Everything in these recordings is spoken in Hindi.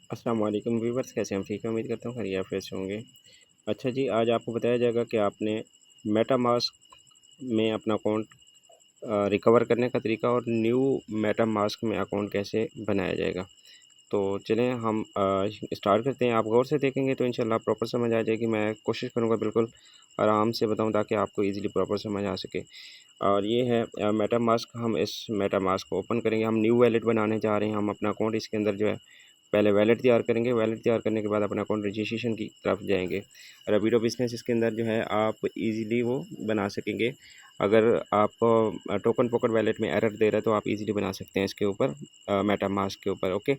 अस्सलाम वालेकुम व्यूवर्स, कैसे हैं? हम ठीक हैं, उम्मीद करता हूँ खैरियत से होंगे। अच्छा जी, आज आपको बताया जाएगा कि आपने मेटामास्क में अपना अकाउंट रिकवर करने का तरीका और न्यू मेटामास्क में अकाउंट कैसे बनाया जाएगा। तो चलें हम स्टार्ट करते हैं। आप गौर से देखेंगे तो इंशाल्लाह प्रॉपर समझ आ जाएगी। मैं कोशिश करूँगा बिल्कुल आराम से बताऊँ ताकि आपको ईज़िली प्रॉपर समझ आ सके। और ये है मेटामास्क। हम इस मेटामास्क को ओपन करेंगे। हम न्यू वॉलेट बनाने जा रहे हैं। हम अपना अकाउंट इसके अंदर जो है पहले वैलेट तैयार करेंगे। वैलेट तैयार करने के बाद अपना अकाउंट रजिस्ट्रेशन की तरफ जाएंगे। रैपिडो बिजनेस इसके अंदर जो है आप इजीली वो बना सकेंगे। अगर आपको टोकन पॉकेट वैलेट में एरर दे रहा है तो आप इजीली बना सकते हैं इसके ऊपर, मेटामास्क के ऊपर। ओके,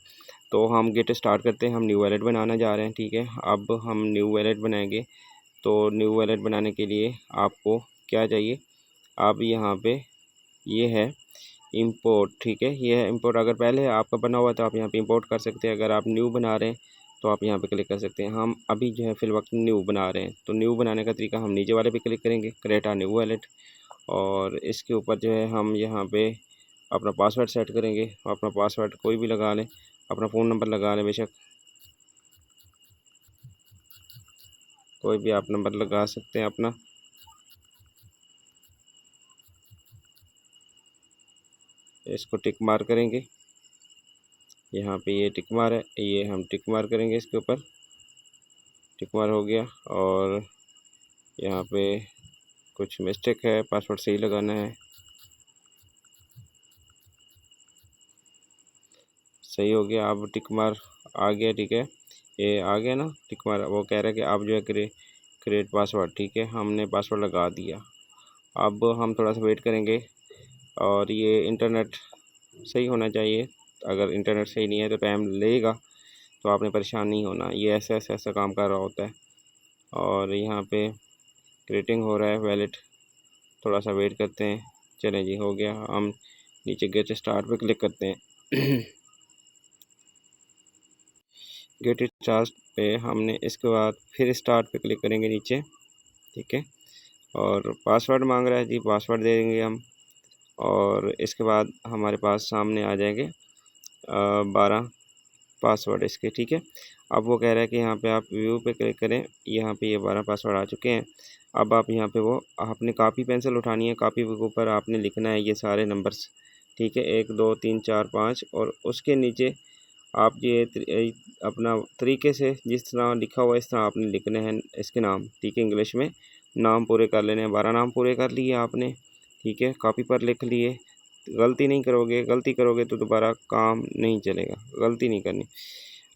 तो हम गेट स्टार्ट करते हैं। हम न्यू वैलेट बनाना जा रहे हैं, ठीक है। अब हम न्यू वैलेट बनाएंगे। तो न्यू वैलेट बनाने के लिए आपको क्या चाहिए, आप यहाँ पे ये है इंपोर्ट, ठीक है। ये है इंपोर्ट। अगर पहले आपका बना हुआ तो आप यहाँ पे इंपोर्ट कर सकते हैं। अगर आप न्यू बना रहे हैं तो आप यहाँ पे क्लिक कर सकते हैं। हम अभी जो है फिल वक्त न्यू बना रहे हैं, तो न्यू बनाने का तरीका हम नीचे वाले पे क्लिक करेंगे, क्रिएट अ न्यू वॉलेट। और इसके ऊपर जो है हम यहाँ पे अपना पासवर्ड सेट करेंगे। अपना पासवर्ड कोई भी लगा लें, अपना फ़ोन नंबर लगा लें, बेशक कोई भी आप नंबर लगा सकते हैं अपना। इसको टिक मार करेंगे। यहाँ पे ये टिक मार है, ये हम टिक मार करेंगे इसके ऊपर। टिक मार हो गया। और यहाँ पे कुछ मिस्टेक है, पासवर्ड सही लगाना है। सही हो गया। अब टिक मार आ गया, ठीक है। ये आ गया ना टिक मार। वो कह रहा है कि आप जो है क्रिएट पासवर्ड, ठीक है। हमने पासवर्ड लगा दिया। अब हम थोड़ा सा वेट करेंगे और ये इंटरनेट सही होना चाहिए। अगर इंटरनेट सही नहीं है तो टाइम लेगा, तो आपने परेशान नहीं होना। ये ऐसा ऐसा ऐसा काम कर रहा होता है। और यहाँ पे क्रिएटिंग हो रहा है वैलेट, थोड़ा सा वेट करते हैं। चलें जी, हो गया। हम नीचे गेट स्टार्ट पे क्लिक करते हैं। गेट स्टार्ट पे हमने इसके बाद फिर स्टार्ट पे क्लिक करेंगे नीचे, ठीक है। और पासवर्ड मांग रहा है जी, पासवर्ड दे देंगे हम। और इसके बाद हमारे पास सामने आ जाएंगे 12 पासवर्ड इसके, ठीक है। अब वो कह रहा है कि यहाँ पे आप व्यू पे क्लिक करें। यहाँ पे ये 12 पासवर्ड आ चुके हैं। अब आप यहाँ पे वो आपने कापी पेंसिल उठानी है। कापी के ऊपर आपने लिखना है ये सारे नंबर्स, ठीक है, 1 2 3 4 5। और उसके नीचे आप ये अपना तरीके से जिस तरह लिखा हुआ है इस तरह आपने लिखने हैं इसके नाम, ठीक है। इंग्लिश में नाम पूरे कर लेने हैं। 12 नाम पूरे कर लिए आपने, ठीक है। कॉपी पर लिख लिए। गलती नहीं करोगे, गलती करोगे तो दोबारा काम नहीं चलेगा। गलती नहीं करनी।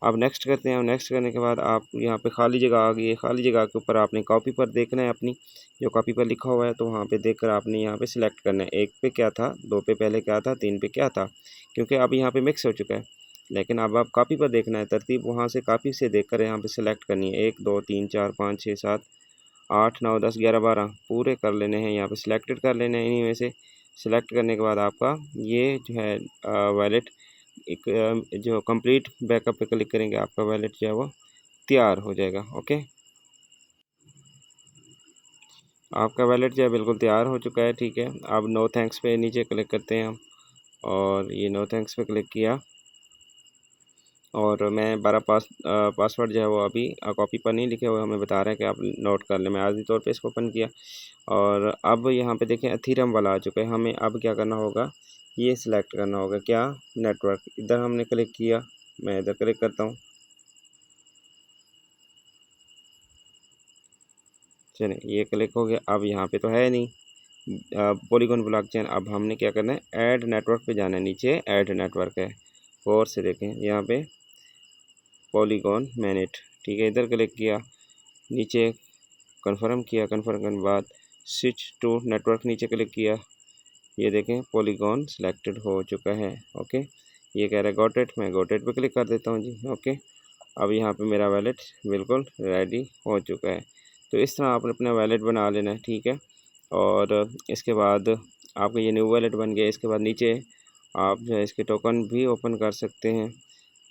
अब नेक्स्ट करते हैं। नेक्स्ट करने के बाद आप यहाँ पे खाली जगह आ गई है। खाली जगह के ऊपर आपने कॉपी पर देखना है अपनी, जो कॉपी पर लिखा हुआ है। तो वहाँ पे देखकर आपने यहाँ पे सिलेक्ट करना है। 1 पे क्या था, 2 पे पहले क्या था, 3 पे क्या था, क्योंकि अब यहाँ पे मिक्स हो चुका है। लेकिन अब आप कॉपी पर देखना है, तरतीब वहाँ से कॉपी से देखकर यहाँ पे सिलेक्ट करनी है। 1 2 3 4 5 6 7 8 9 10 11 12 पूरे कर लेने हैं। यहाँ पे सिलेक्टेड कर लेने हैं इन्हीं में से। सिलेक्ट करने के बाद आपका ये जो है वैलेट एक जो कंप्लीट बैकअप पे क्लिक करेंगे, आपका वैलेट जो है वो तैयार हो जाएगा। ओके, आपका वैलेट जो है बिल्कुल तैयार हो चुका है, ठीक है। अब नो थैंक्स पे नीचे क्लिक करते हैं हम। और ये नो थैंक्स पे क्लिक किया। और मैं 12 पासवर्ड जो है वो अभी कॉपी पर नहीं लिखे हुए, हमें बता रहा है कि आप नोट कर लें। मैं आर्जी तौर पे इसको ओपन किया। और अब यहाँ पे देखें एथीरियम वाला आ चुका है। हमें अब क्या करना होगा, ये सिलेक्ट करना होगा। क्या, नेटवर्क। इधर हमने क्लिक किया। मैं इधर क्लिक करता हूँ। चलिए, ये क्लिक हो गया। अब यहाँ पे तो है नहीं पॉलीगॉन ब्लॉकचेन। अब हमने क्या करना है, ऐड नेटवर्क पे जाना है। नीचे ऐड नेटवर्क है, गौर से देखें यहाँ पे पॉलीगॉन मैनेट, ठीक है। इधर क्लिक किया, नीचे कन्फर्म किया। कन्फर्म करने के बाद स्विच टू नेटवर्क नीचे क्लिक किया। ये देखें पॉलीगॉन सिलेक्टेड हो चुका है। ओके, ये कह रहा है गॉट इट। मैं गॉट इट पे क्लिक कर देता हूँ जी। ओके, अब यहाँ पे मेरा वैलेट बिल्कुल रेडी हो चुका है। तो इस तरह आपने अपना वैलेट बना लेना है, ठीक है। और इसके बाद आपका ये न्यू वैलेट बन गया। इसके बाद नीचे आप जो है इसके टोकन भी ओपन कर सकते हैं।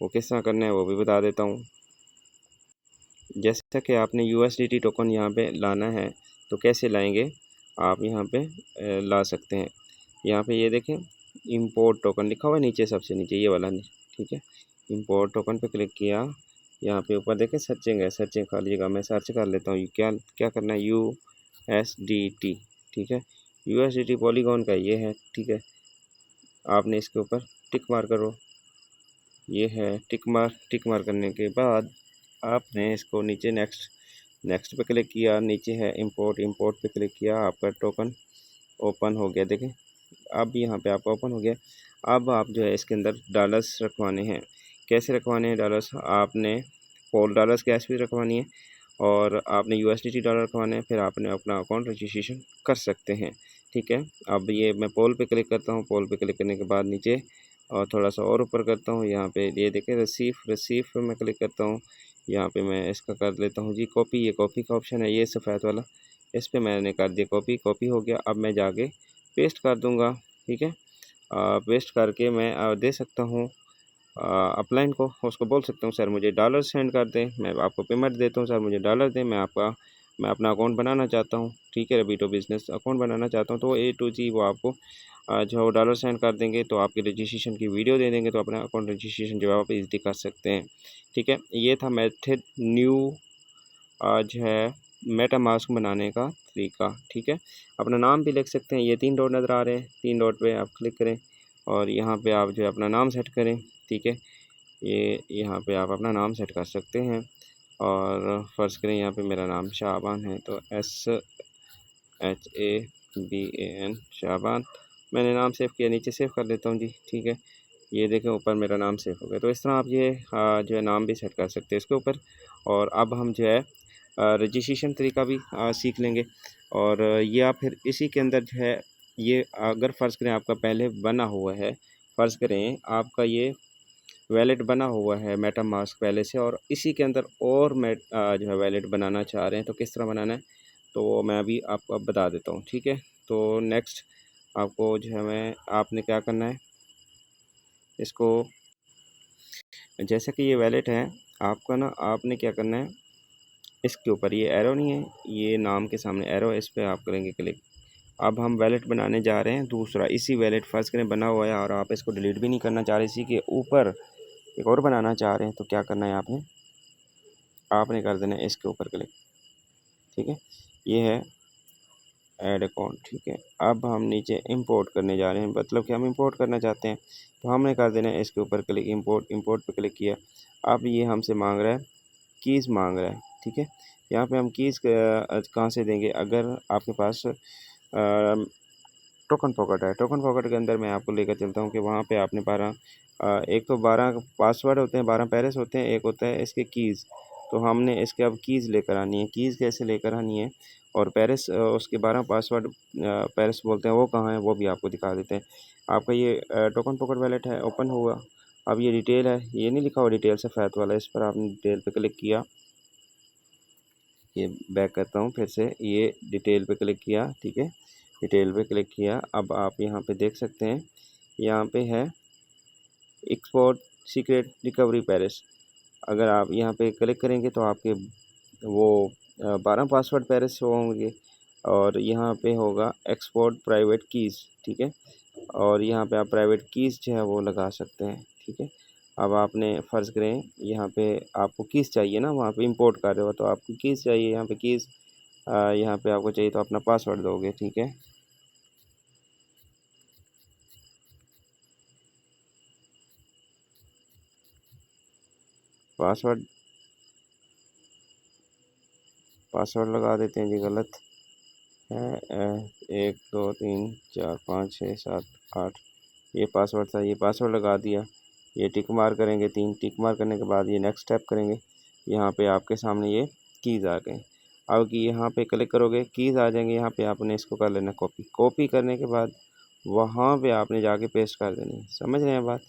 वो किस तरह करना है वो भी बता देता हूँ। जैसा कि आपने USDT टोकन यहाँ पे लाना है, तो कैसे लाएंगे आप यहाँ पे ला सकते हैं। यहाँ पे ये देखें इंपोर्ट टोकन लिखा हुआ है नीचे, सबसे नीचे ये वाला, ठीक है। इंपोर्ट टोकन पे क्लिक किया, यहाँ पे ऊपर देखें सर्चिंग है, सर्चिंग कर लीजिएगा। मैं सर्च कर लेता हूँ, क्या क्या करना है, USDT, ठीक है, USDT पॉलीगॉन का ये है, ठीक है। आपने इसके ऊपर टिक मार करो, ये है टिक मार करने के बाद आपने इसको नीचे नेक्स्ट पे क्लिक किया, नीचे है इंपोर्ट पे क्लिक किया, आपका टोकन ओपन हो गया। देखें अब यहाँ पे आपका ओपन हो गया। अब आप जो है इसके अंदर डॉलर्स रखवाने हैं। कैसे रखवाने हैं डॉलर्स, आपने पोल डॉलर्स कैश भी रखवानी है और आपने USDT डॉलर रखवाने हैं, फिर आपने अपना अकाउंट रजिस्ट्रेशन कर सकते हैं, ठीक है। अब ये मैं पोल पे क्लिक करता हूँ, पोल पे क्लिक करने के बाद नीचे और थोड़ा सा और ऊपर करता हूँ, यहाँ पे ये देखें रिसीव पे मैं क्लिक करता हूँ। यहाँ पे मैं इसका कर लेता हूँ जी कॉपी, ये कॉपी का ऑप्शन है, ये सफ़ेद वाला, इस पर मैंने कर दिया कॉपी हो गया। अब मैं जाके पेस्ट कर दूँगा, ठीक है। पेस्ट करके मैं दे सकता हूँ अपलाइन को, उसको बोल सकता हूँ सर मुझे डॉलर सेंड कर दें, मैं आपको पेमेंट देता हूँ, सर मुझे डॉलर दें, मैं अपना अकाउंट बनाना चाहता हूँ, ठीक है, रबीटो बिज़नेस अकाउंट बनाना चाहता हूँ। तो A to G वो आपको जो डॉलर सेंड कर देंगे, तो आपके रजिस्ट्रेशन की वीडियो दे देंगे, तो अपना अकाउंट रजिस्ट्रेशन जो है आप ईज़िली कर सकते हैं, ठीक है। ये था मेथड न्यू जो है मेटामास्क बनाने का तरीका, ठीक है। अपना नाम भी लिख सकते हैं, ये 3 डॉट नज़र आ रहे हैं, 3 डॉट पे आप क्लिक करें और यहाँ पे आप जो है अपना नाम सेट करें, ठीक है। ये यहाँ पे आप अपना नाम सेट कर सकते हैं और फ़र्ज़ करें यहाँ पे मेरा नाम शाबान है, तो SHABAN शाबान मैंने नाम सेव किया, नीचे सेव कर देता हूँ जी, ठीक है। ये देखें ऊपर मेरा नाम सेव हो गया। तो इस तरह आप ये जो है नाम भी सेट कर सकते हैं इसके ऊपर। और अब हम जो है रजिस्ट्रेशन तरीका भी सीख लेंगे और ये आप फिर इसी के अंदर जो है, ये अगर फ़र्ज़ करें आपका पहले बना हुआ है, फ़र्ज़ करें आपका ये वैलेट बना हुआ है मेटामास्क पहले से और इसी के अंदर और जो है वैलेट बनाना चाह रहे हैं, तो किस तरह बनाना है तो वो मैं अभी आपको अब बता देता हूँ, ठीक है। तो नेक्स्ट आपको जो है आपने क्या करना है, इसको जैसे कि ये वैलेट है आपका ना, आपने क्या करना है, इसके ऊपर ये एरो नहीं है, ये नाम के सामने एरो है, इस पर आप करेंगे क्लिक। अब हम वैलेट बनाने जा रहे हैं दूसरा, इसी वैलेट फ़र्ज़ करें बना हुआ है और आप इसको डिलीट भी नहीं करना चाह रहे, इसी के ऊपर एक और बनाना चाह रहे हैं, तो क्या करना है आपने कर देना है इसके ऊपर क्लिक, ठीक है। ये है ऐड अकाउंट, ठीक है। अब हम नीचे इंपोर्ट करने जा रहे हैं, मतलब कि हम इंपोर्ट करना चाहते हैं, तो हमने कर देना है इसके ऊपर क्लिक, इंपोर्ट पे क्लिक किया। अब ये हमसे मांग रहा है कीज़ मांग रहा है, ठीक है। यहाँ पे हम कीज़ कहाँ से देंगे, अगर आपके पास टोकन पॉकेट है, टोकन पॉकेट के अंदर मैं आपको लेकर चलता हूँ कि वहाँ पे आपने 12 एक तो 12 पासवर्ड होते हैं, 12 पैरेस होते हैं, एक होता है इसके कीज़। तो हमने इसके अब कीज़ लेकर आनी है, कीज़ कैसे लेकर आनी है और पैरेस उसके 12 पासवर्ड पैरेस बोलते हैं वो कहाँ है, वो भी आपको दिखा देते हैं। आपका ये टोकन पॉकेट वॉलेट है, ओपन हुआ। अब ये डिटेल है, ये नहीं लिखा हुआ डिटेल सफ़ेद वाला, इस पर आपने डिटेल पे क्लिक किया। ये बैक करता हूँ फिर से, ये डिटेल पे क्लिक किया, ठीक है, डिटेल पे क्लिक किया। अब आप यहाँ पे देख सकते हैं, यहाँ पे है एक्सपोर्ट सीक्रेट रिकवरी पैरिस। अगर आप यहाँ पे क्लिक करेंगे तो आपके वो 12 पासवर्ड पैरिस होंगे और यहाँ पे होगा एक्सपोर्ट प्राइवेट कीज़, ठीक है। और यहाँ पे आप प्राइवेट कीज़ जो है वो लगा सकते हैं, ठीक है। अब आपने फ़र्ज़ करें यहाँ पे आपको कीज़ चाहिए ना, वहाँ पे इंपोर्ट कर रहे हो तो आपको कीज़ चाहिए, यहाँ पे कीज़ यहाँ पे आपको चाहिए तो अपना पासवर्ड दोगे, ठीक है। पासवर्ड पासवर्ड लगा देते हैं जी, गलत है 1 2 3 4 5 6 7 8, ये पासवर्ड था, ये पासवर्ड लगा दिया। ये टिक मार करेंगे, 3 टिक मार करने के बाद ये नेक्स्ट स्टेप करेंगे। यहाँ पे आपके सामने ये कीज़ आ गए। अब कि यहाँ पे क्लिक करोगे कीज़ आ जाएंगे, यहाँ पे आपने इसको कर लेना कॉपी करने के बाद वहाँ पे आपने जाके पेस्ट कर देनी है, समझ रहे हैं बात।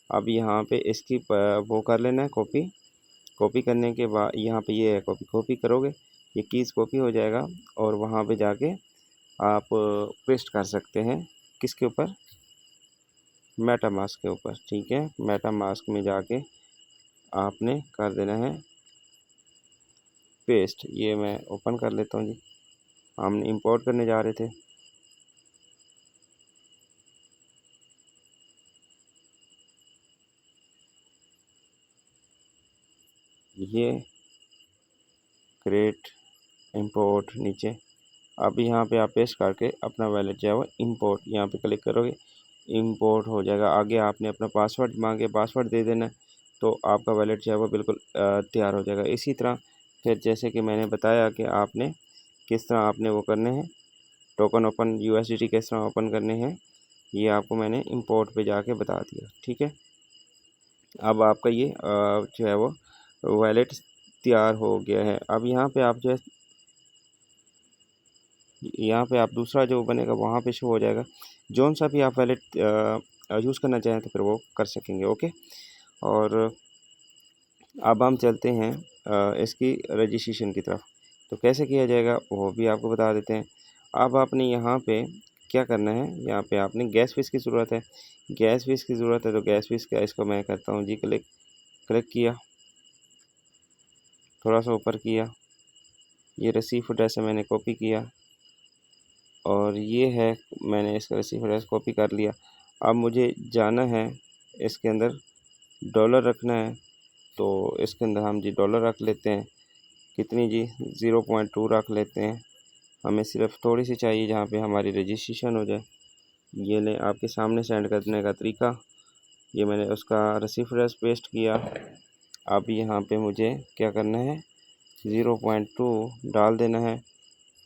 अब यहाँ पे इसकी वो कर लेना है कॉपी करने के बाद यहाँ पे ये है कॉपी करोगे, ये कीज़ कॉपी हो जाएगा और वहाँ पे जाके आप पेस्ट कर सकते हैं किसके ऊपर, मेटामास्क के ऊपर, ठीक है। मेटामास्क में जाके आपने कर देना है पेस्ट। ये मैं ओपन कर लेता हूँ जी, हम इंपोर्ट करने जा रहे थे। ये क्रिएट इंपोर्ट नीचे, अब यहाँ पे आप पेस्ट करके अपना वैलेट जो है वो इंपोर्ट यहाँ पे क्लिक करोगे, इंपोर्ट हो जाएगा। आगे आपने अपना पासवर्ड मांगे, पासवर्ड दे देना, तो आपका वैलेट जो है वो बिल्कुल तैयार हो जाएगा। इसी तरह फिर जैसे कि मैंने बताया कि आपने किस तरह आपने वो करने हैं, टोकन ओपन USDT किस तरह ओपन करने हैं, ये आपको मैंने इंपोर्ट पे जाके बता दिया। ठीक है, अब आपका ये जो है वो वैलेट तैयार हो गया है। अब यहाँ पे आप जो है, यहाँ पे आप दूसरा जो बनेगा वहाँ पे शो हो जाएगा, जौन सा भी आप वैलेट यूज़ करना चाहें तो फिर वो कर सकेंगे। ओके, और अब हम चलते हैं इसकी रजिस्ट्रेशन की तरफ। तो कैसे किया जाएगा वो भी आपको बता देते हैं। अब आपने यहाँ पे क्या करना है, यहाँ पे आपने गैस फीस की ज़रूरत है, गैस फीस की ज़रूरत है, तो गैस फीस का इसको मैं करता हूँ जी क्लिक, क्लिक किया, थोड़ा सा ऊपर किया, ये रिसीव एड्रेस है मैंने कॉपी किया, और ये है मैंने इसका रिसीव एड्रेस कॉपी कर लिया। अब मुझे जाना है इसके अंदर, डॉलर रखना है, तो इसके अंदर हम जी डॉलर रख लेते हैं, कितनी जी 0.2 रख लेते हैं, हमें सिर्फ थोड़ी सी चाहिए जहाँ पे हमारी रजिस्ट्रेशन हो जाए। ये लें आपके सामने सेंड करने का तरीका, ये मैंने उसका रिसीव एड्रेस पेस्ट किया। अब यहाँ पे मुझे क्या करना है, 0.2 डाल देना है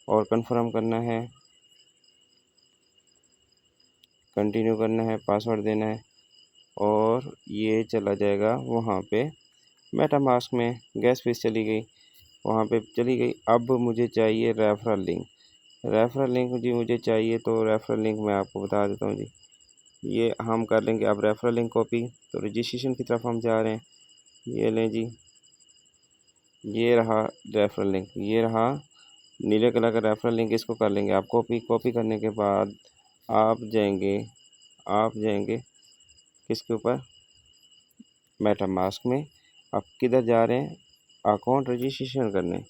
और कंफर्म करना है, कंटिन्यू करना है, पासवर्ड देना है, और ये चला जाएगा वहाँ पे मेटामास्क में। गैस फीस चली गई, वहाँ पे चली गई। अब मुझे चाहिए रेफरल लिंक, रेफरल लिंक जी मुझे चाहिए, तो रेफरल लिंक मैं आपको बता देता हूँ जी, ये हम कर लेंगे अब रेफरल लिंक कॉपी। तो रजिस्ट्रेशन की तरफ हम जा रहे हैं, ये लें जी, ये रहा रेफरल लिंक, ये रहा नीले कलर का रेफरल लिंक, इसको कर लेंगे आप कॉपी। कॉपी करने के बाद आप जाएंगे, आप जाएंगे किसके ऊपर, मेटामास्क में। आप किधर जा रहे हैं, अकाउंट रजिस्ट्रेशन करने,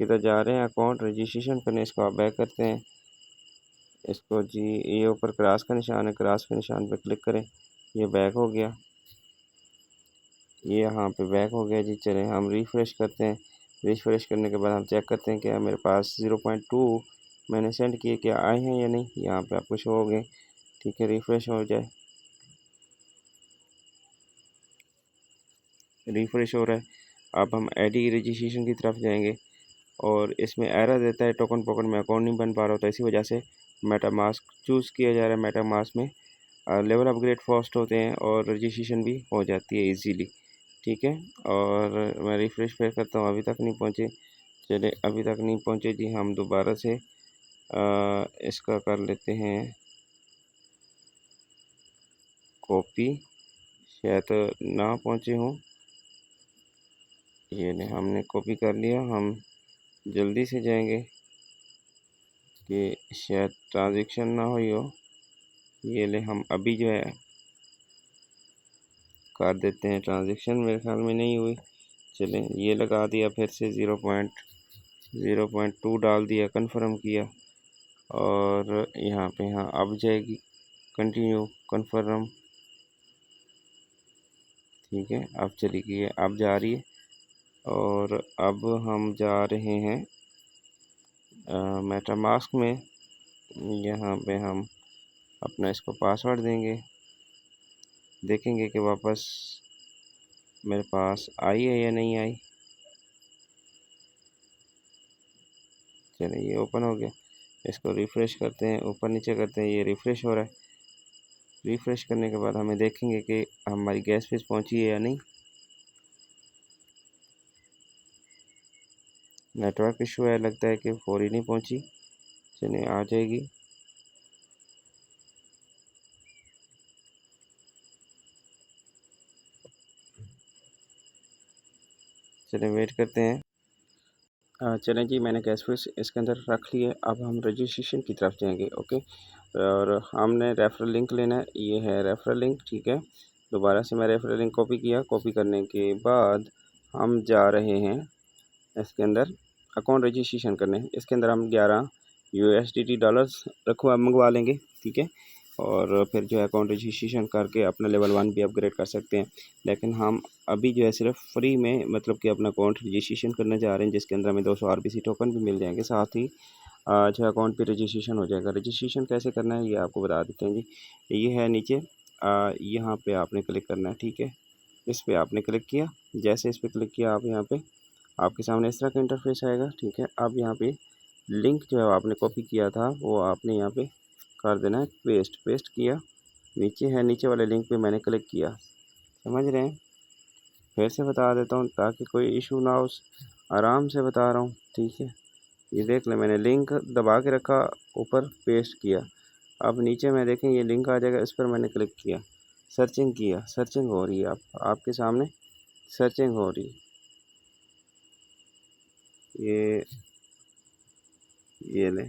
किधर जा रहे हैं, अकाउंट रजिस्ट्रेशन करने, इसको आप बैक करते हैं, इसको जी ये ऊपर क्रॉस का निशान है, क्रॉस के निशान पे क्लिक करें, ये बैक हो गया, ये यहाँ पे बैक हो गया जी। चलें हम रिफ़्रेश करते हैं, रिफ़्रेश करने के बाद हम चेक करते हैं कि मेरे पास 0.2 मैंने सेंड किए क्या आए हैं या नहीं, यहाँ पे आपको शो हो गए। ठीक है, रिफ़्रेश हो जाए, रिफ़्रेश हो रहा है। अब हम एडी रजिस्ट्रेशन की तरफ जाएंगे, और इसमें एरर देता है टोकन पोकन में अकाउंट नहीं बन पा रहा होता, इसी वजह से मेटामास्क चूज़ किया जा रहा है। मेटामास्क में लेवल अपग्रेड फास्ट होते हैं और रजिस्ट्रेशन भी हो जाती है इजीली। ठीक है, और मैं रिफ़्रेश पे करता हूँ, अभी तक नहीं पहुँचे। चले अभी तक नहीं पहुँचे जी, हम दोबारा से इसका कर लेते हैं कॉपी, शायद ना पहुँचे हों, ये नहीं हमने कॉपी कर लिया। हम जल्दी से जाएंगे कि शायद ट्रांजेक्शन ना हुई हो, ये ले हम अभी जो है कर देते हैं ट्रांजेक्शन, मेरे ख्याल में नहीं हुई। चलें ये लगा दिया, फिर से 0.2 डाल दिया, कंफर्म किया, और यहाँ पे हाँ अब जाएगी कंटिन्यू कंफर्म। ठीक है, अब चली गई है, अब जा रही है, और अब हम जा रहे हैं मेटामास्क में। यहाँ पे हम अपना इसको पासवर्ड देंगे, देखेंगे कि वापस मेरे पास आई है या नहीं आई। चलिए ये ओपन हो गया, इसको रिफ़्रेश करते हैं, ऊपर नीचे करते हैं, ये रिफ़्रेश हो रहा है। रिफ़्रेश करने के बाद हमें देखेंगे कि हमारी गैस फीस पहुंची है या नहीं। नेटवर्क इशू है, लगता है कि फौरी नहीं पहुंची। चलिए आ जाएगी, चलिए वेट करते हैं। चलें जी, मैंने गैस फीस इसके अंदर रख ली है। अब हम रजिस्ट्रेशन की तरफ जाएंगे। ओके, और हमने रेफरल लिंक लेना है, ये है रेफरल लिंक। ठीक है, दोबारा से मैं रेफरल लिंक कॉपी किया, कॉपी करने के बाद हम जा रहे हैं इसके अंदर अकाउंट रजिस्ट्रेशन करने। इसके अंदर हम 11 USDT डॉलर्स मंगवा लेंगे। ठीक है, और फिर जो है अकाउंट रजिस्ट्रेशन करके अपना लेवल 1 भी अपग्रेड कर सकते हैं। लेकिन हम अभी जो है सिर्फ फ्री में मतलब कि अपना अकाउंट रजिस्ट्रेशन करने जा रहे हैं, जिसके अंदर हमें 200 RBC टोकन भी मिल जाएंगे, साथ ही जो है अकाउंट पे रजिस्ट्रेशन हो जाएगा। रजिस्ट्रेशन कैसे करना है ये आपको बता देते हैं जी। ये है नीचे, यहाँ पे आपने क्लिक करना है, ठीक है। इस पर आपने क्लिक किया, जैसे इस पर क्लिक किया आप यहाँ पे आपके सामने इस तरह का इंटरफेस आएगा, ठीक है। अब यहाँ पे लिंक जो है आपने कॉपी किया था वो आपने यहाँ पे कर देना है पेस्ट। पेस्ट किया, नीचे है, नीचे वाले लिंक पे मैंने क्लिक किया, समझ रहे हैं। फिर से बता देता हूँ ताकि कोई इशू ना हो, आराम से बता रहा हूँ, ठीक है। ये देख लें, मैंने लिंक दबा के रखा, ऊपर पेस्ट किया। अब नीचे में देखें ये लिंक आ जाएगा, इस पर मैंने क्लिक किया, सर्चिंग किया, सर्चिंग हो रही है, आपके सामने सर्चिंग हो रही है। ये ले,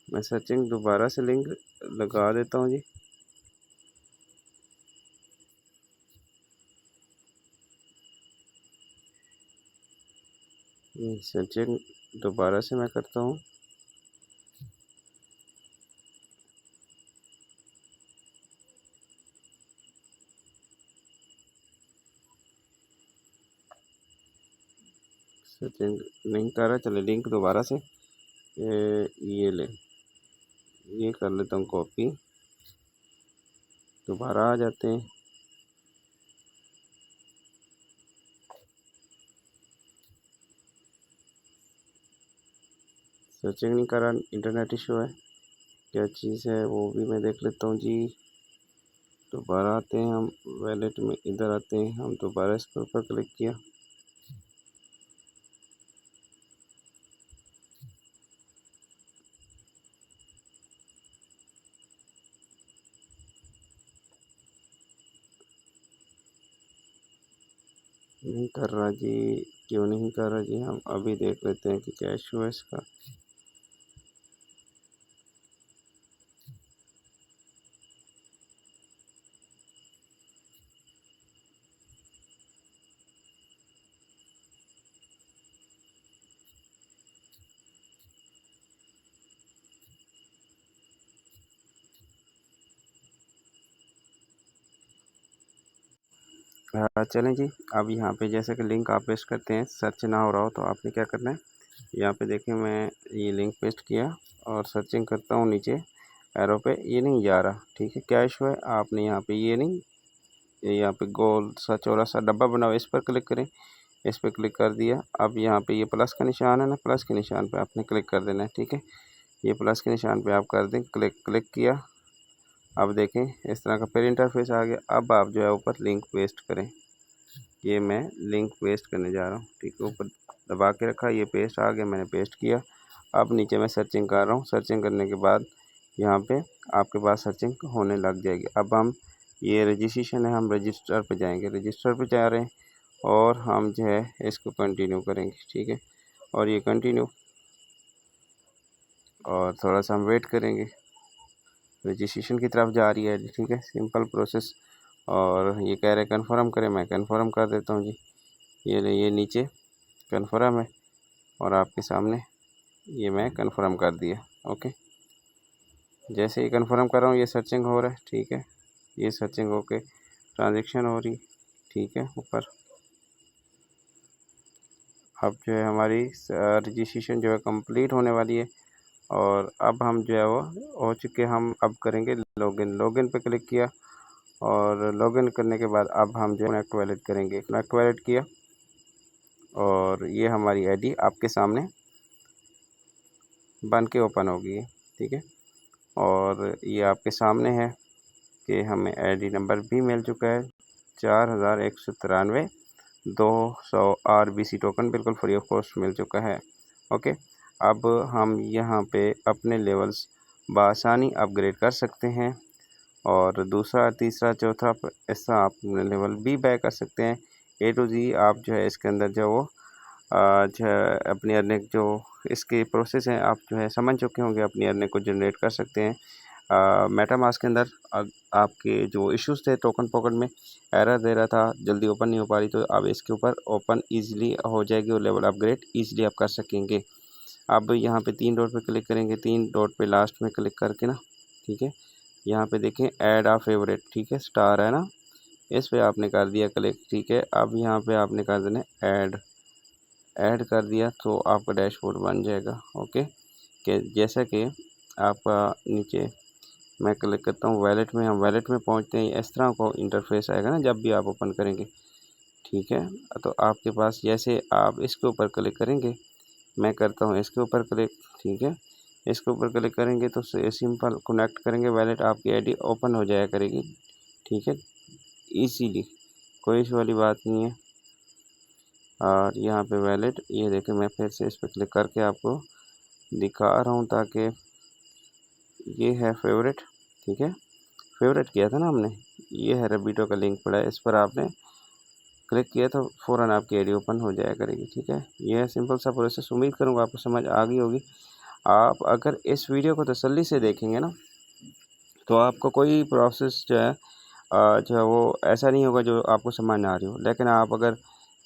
मैं सर्चिंग दोबारा से लिंक लगा देता हूँ जी। सर्चिंग दोबारा से मैं करता हूँ। सर्चिंग नहीं कर रहा, चले लिंक दोबारा से ये ले, ये कर लेता हूँ कॉपी, दोबारा आ जाते हैं। सर्चिंग नहीं कर रहा, इंटरनेट इशू है, क्या चीज़ है वो भी मैं देख लेता हूँ जी। दोबारा आते हैं हम वैलेट में, इधर आते हैं हम, दोबारा इसके ऊपर क्लिक किया, नहीं कर रहा जी, क्यों नहीं कर रहा जी। हम अभी देख लेते हैं कि क्या इशू है इसका। चलें जी, अब यहाँ पे जैसे कि लिंक आप पेस्ट करते हैं, सर्च ना हो रहा हो तो आपने क्या करना है, यहाँ पे देखिए मैं ये लिंक पेस्ट किया और सर्चिंग करता हूँ नीचे एरो पे, ये नहीं जा रहा, ठीक है। क्या इशू है, आपने यहाँ पे ये नहीं, यहाँ पे गोल सा चौड़ा सा डब्बा बना हुआ, इस पर क्लिक करें, इस पर क्लिक कर दिया। अब यहाँ पे ये प्लस का निशान है ना, प्लस के निशान पे आपने क्लिक कर देना है, ठीक है। ये प्लस के निशान पे आप कर दें क्लिक, क्लिक किया। अब देखें इस तरह का फिर इंटरफेस आ गया। अब आप जो है ऊपर लिंक पेस्ट करें, ये मैं लिंक पेस्ट करने जा रहा हूँ, ठीक है। ऊपर दबा के रखा, ये पेस्ट आ गया, मैंने पेस्ट किया। अब नीचे मैं सर्चिंग कर रहा हूँ, सर्चिंग करने के बाद यहाँ पे आपके पास सर्चिंग होने लग जाएगी। अब हम ये रजिस्ट्रेशन है, हम रजिस्टर पे जाएंगे, रजिस्टर पे जा रहे हैं और हम जो है इसको कंटिन्यू करेंगे, ठीक है। और ये कंटिन्यू, और थोड़ा सा हम वेट करेंगे, रजिस्ट्रेशन की तरफ जा रही है, ठीक है, सिंपल प्रोसेस। और ये कह रहे कन्फर्म करें, मैं कन्फर्म कर देता हूँ जी। ये नीचे कन्फर्म है और आपके सामने ये मैं कन्फर्म कर दिया, ओके। जैसे ही कन्फर्म कर रहा हूँ ये सर्चिंग हो रहा है, ठीक है। ये सर्चिंग होके ट्रांजैक्शन हो रही, ठीक है। ऊपर अब जो है हमारी रजिस्ट्रेशन जो है कंप्लीट होने वाली है और अब हम जो है वो हो चुके, हम अब करेंगे लॉगिन। लॉगिन पे क्लिक किया और लॉगिन करने के बाद अब हम जो है कनेक्ट वैलेट करेंगे, कनेक्ट वैलेट किया और ये हमारी आईडी आपके सामने बन के ओपन हो गई है, ठीक है। और ये आपके सामने है कि हमें आईडी नंबर भी मिल चुका है, 4193 200 RBC टोकन बिल्कुल फ्री ऑफ कॉस्ट मिल चुका है, ओके। अब हम यहाँ पे अपने लेवल्स बआसानी अपग्रेड कर सकते हैं और दूसरा, तीसरा, चौथा ऐसा आप लेवल भी बाय कर सकते हैं। A to Z आप जो है इसके अंदर जो वो जो है अपनी अर्निंग जो इसके प्रोसेस हैं आप जो है समझ चुके होंगे, अपनी अर्निंग को जनरेट कर सकते हैं। मेटामास्क के अंदर आपके जो इश्यूज थे टोकन पॉकेट में एरर दे रहा था, जल्दी ओपन नहीं हो पा रही, तो अब इसके ऊपर ओपन ईजिली हो जाएगी और लेवल अपग्रेड ईजिली आप कर सकेंगे। अब यहाँ पे 3 डॉट पे क्लिक करेंगे, 3 डॉट पे लास्ट में क्लिक करके ना, ठीक है, यहाँ पे देखें ऐड आ फेवरेट, ठीक है, स्टार है ना, इस पे आपने कर दिया क्लिक, ठीक है। अब यहाँ पे आपने कर देना ऐड कर दिया तो आपका डैशबोर्ड बन जाएगा। ओके, कि जैसा कि आपका नीचे मैं क्लिक करता हूँ वैलेट में, हम वैलेट में पहुँचते हैं, इस तरह को इंटरफेस आएगा ना जब भी आप ओपन करेंगे, ठीक है। तो आपके पास जैसे आप इसके ऊपर क्लिक करेंगे, मैं करता हूँ इसके ऊपर क्लिक, ठीक है, इसके ऊपर क्लिक करेंगे तो सिंपल कनेक्ट करेंगे वैलेट, आपकी आईडी ओपन हो जाया करेगी, ठीक है, इजीली, कोई इशू वाली बात नहीं है। और यहाँ पे वैलेट, ये देखें, मैं फिर से इस पर क्लिक करके आपको दिखा रहा हूँ ताकि ये है फेवरेट, ठीक है, फेवरेट किया था ना हमने, ये है रबीटो का लिंक पड़ा है, इस पर आपने क्लिक किया तो फ़ौरन आपकी आईडी ओपन हो जाया करेगी, ठीक है। ये है सिंपल सा प्रोसेस, उम्मीद करूँगा आपको समझ आ गई होगी। आप अगर इस वीडियो को तसल्ली से देखेंगे ना तो आपको कोई प्रोसेस जो है वो ऐसा नहीं होगा जो आपको समझ ना आ रही हो, लेकिन आप अगर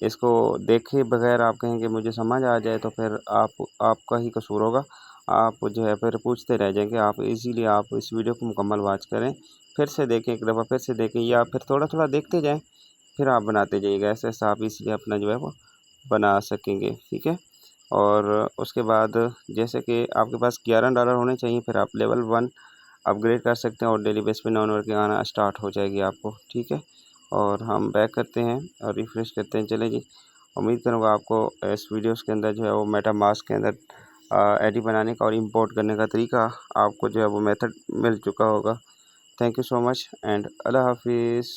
इसको देखे बगैर आप कहेंगे मुझे समझ आ जाए तो फिर आपका ही कसूर होगा, आप जो है फिर पूछते रह जाएंगे। आप इजीली आप इस वीडियो को मुकम्मल वॉच करें, फिर से देखें, एक दफ़ा फिर से देखें, या फिर थोड़ा थोड़ा देखते जाएँ, फिर आप बनाते जाइएगा, ऐसे ऐसे आप इसलिए अपना जो है वो बना सकेंगे, ठीक है। और उसके बाद जैसे कि आपके पास $11 होने चाहिए, फिर आप लेवल 1 अपग्रेड कर सकते हैं और डेली बेस पे नॉन वर्किंग आना स्टार्ट हो जाएगी आपको, ठीक है। और हम बैक करते हैं और रिफ़्रेश करते हैं, चले जी। उम्मीद करूँगा आपको इस वीडियोस के अंदर जो है वो मेटामास्क के अंदर आईडी बनाने का और इंपोर्ट करने का तरीका आपको जो है वो मेथड मिल चुका होगा। Thank you so much and Allah हाफिज़।